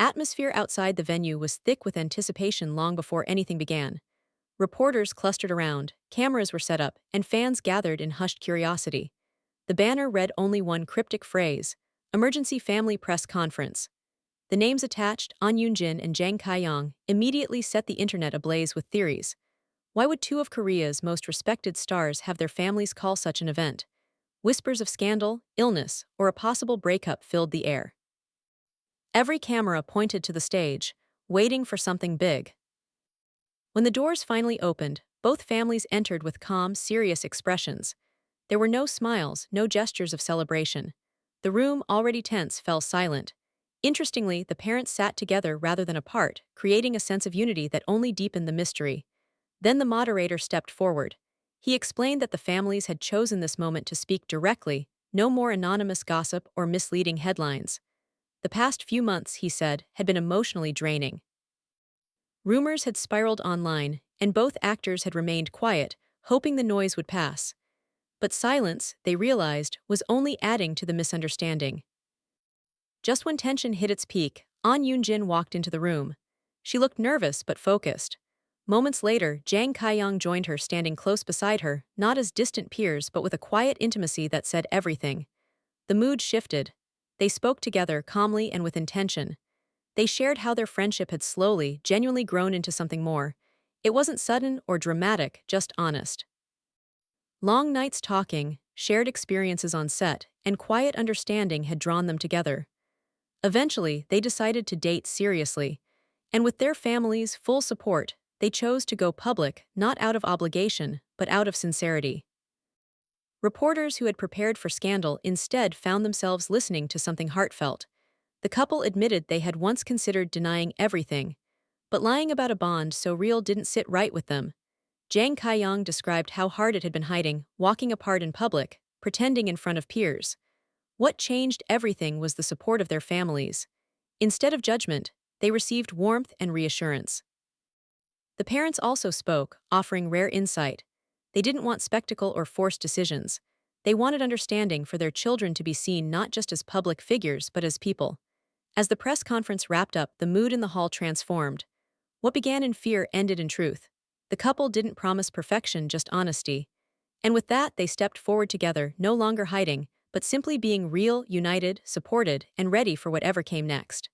atmosphere outside the venue was thick with anticipation long before anything began. Reporters clustered around, cameras were set up, and fans gathered in hushed curiosity. The banner read only one cryptic phrase: Emergency Family Press Conference. The names attached, Eun-jin and Jang Ki-yong, immediately set the internet ablaze with theories. Why would two of Korea's most respected stars have their families call such an event? Whispers of scandal, illness, or a possible breakup filled the air. Every camera pointed to the stage, waiting for something big. When the doors finally opened, both families entered with calm, serious expressions. There were no smiles, no gestures of celebration. The room, already tense, fell silent. Interestingly, the parents sat together rather than apart, creating a sense of unity that only deepened the mystery. Then the moderator stepped forward. He explained that the families had chosen this moment to speak directly, no more anonymous gossip or misleading headlines. The past few months, he said, had been emotionally draining. Rumors had spiraled online, and both actors had remained quiet, hoping the noise would pass. But silence, they realized, was only adding to the misunderstanding. Just when tension hit its peak, Ahn Eun-jin walked into the room. She looked nervous but focused. Moments later, Jang Ki-yong joined her, standing close beside her, not as distant peers but with a quiet intimacy that said everything. The mood shifted. They spoke together calmly and with intention. They shared how their friendship had slowly, genuinely grown into something more. It wasn't sudden or dramatic, just honest. Long nights talking, shared experiences on set, and quiet understanding had drawn them together. Eventually, they decided to date seriously, and with their families' full support, they chose to go public, not out of obligation, but out of sincerity. Reporters who had prepared for scandal instead found themselves listening to something heartfelt. The couple admitted they had once considered denying everything, but lying about a bond so real didn't sit right with them. Jang Ki-yong described how hard it had been hiding, walking apart in public, pretending in front of peers. What changed everything was the support of their families. Instead of judgment, they received warmth and reassurance. The parents also spoke, offering rare insight. They didn't want spectacle or forced decisions. They wanted understanding for their children to be seen not just as public figures but as people. As the press conference wrapped up, the mood in the hall transformed. What began in fear ended in truth. The couple didn't promise perfection, just honesty. And with that, they stepped forward together, no longer hiding, but simply being real, united, supported, and ready for whatever came next.